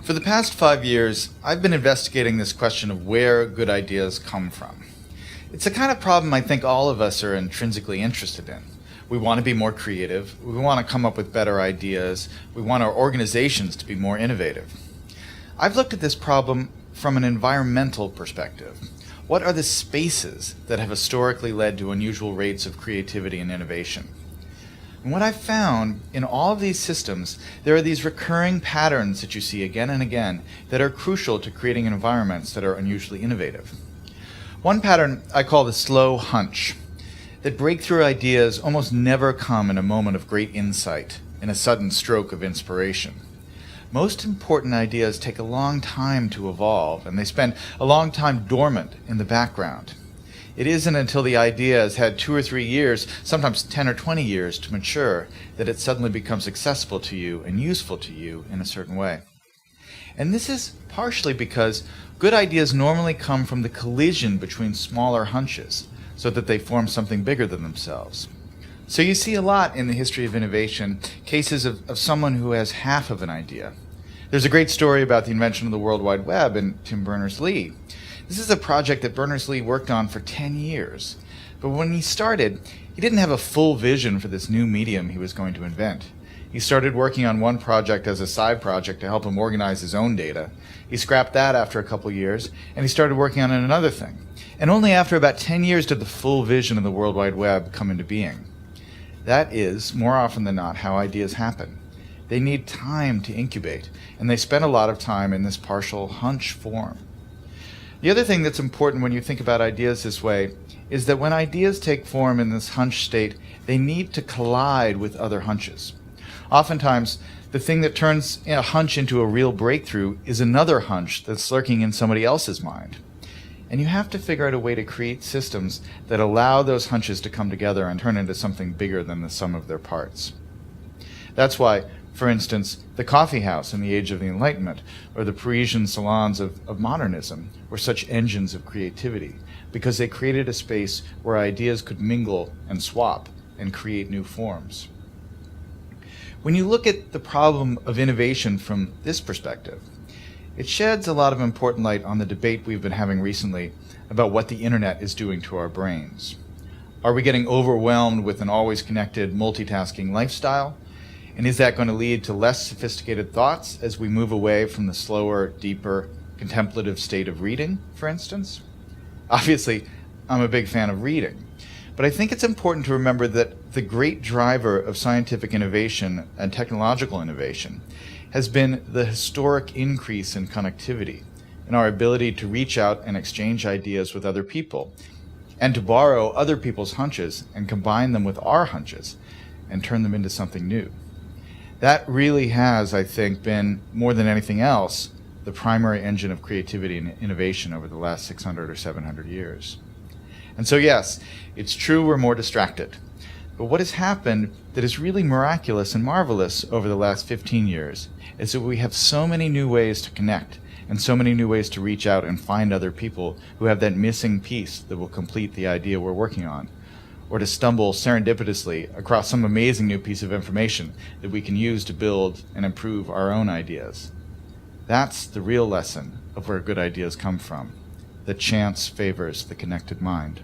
For the past 5 years, I've been investigating this question of where good ideas come from. It's the kind of problem I think all of us are intrinsically interested in. We want to be more creative, we want to come up with better ideas, we want our organizations to be more innovative. I've looked at this problem from an environmental perspective. What are the spaces that have historically led to unusual rates of creativity and innovation? And what I've found in all of these systems, there are these recurring patterns that you see again and again that are crucial to creating environments that are unusually innovative. One pattern I call the slow hunch, that breakthrough ideas almost never come in a moment of great insight, in a sudden stroke of inspiration. Most important ideas take a long time to evolve, and they spend a long time dormant in the background. It isn't until the idea has had 2 or 3 years, sometimes 10 or 20 years to mature, that it suddenly becomes accessible to you and useful to you in a certain way. And this is partially because good ideas normally come from the collision between smaller hunches, so that they form something bigger than themselves. So you see a lot in the history of innovation, cases of someone who has half of an idea. There's a great story about the invention of the World Wide Web in Tim Berners-Lee. This is a project that Berners-Lee worked on for 10 years. But when he started, he didn't have a full vision for this new medium he was going to invent. He started working on one project as a side project to help him organize his own data. He scrapped that after a couple years, and he started working on another thing. And only after about 10 years did the full vision of the World Wide Web come into being. That is, more often than not, how ideas happen. They need time to incubate, and they spend a lot of time in this partial hunch form. The other thing that's important when you think about ideas this way is that when ideas take form in this hunch state, they need to collide with other hunches. Oftentimes, the thing that turns a hunch into a real breakthrough is another hunch that's lurking in somebody else's mind. And you have to figure out a way to create systems that allow those hunches to come together and turn into something bigger than the sum of their parts. That's why, for instance, the coffee house in the Age of the Enlightenment, or the Parisian salons of modernism, were such engines of creativity, because they created a space where ideas could mingle and swap and create new forms. When you look at the problem of innovation from this perspective, it sheds a lot of important light on the debate we've been having recently about what the internet is doing to our brains. Are we getting overwhelmed with an always connected, multitasking lifestyle? And is that going to lead to less sophisticated thoughts as we move away from the slower, deeper, contemplative state of reading, for instance? Obviously, I'm a big fan of reading, but I think it's important to remember that the great driver of scientific innovation and technological innovation has been the historic increase in connectivity, in our ability to reach out and exchange ideas with other people, and to borrow other people's hunches and combine them with our hunches and turn them into something new. That really has, I think, been, more than anything else, the primary engine of creativity and innovation over the last 600 or 700 years. And so yes, it's true we're more distracted. But what has happened that is really miraculous and marvelous over the last 15 years is that we have so many new ways to connect and so many new ways to reach out and find other people who have that missing piece that will complete the idea we're working on, or to stumble serendipitously across some amazing new piece of information that we can use to build and improve our own ideas. That's the real lesson of where good ideas come from. That chance favors the connected mind.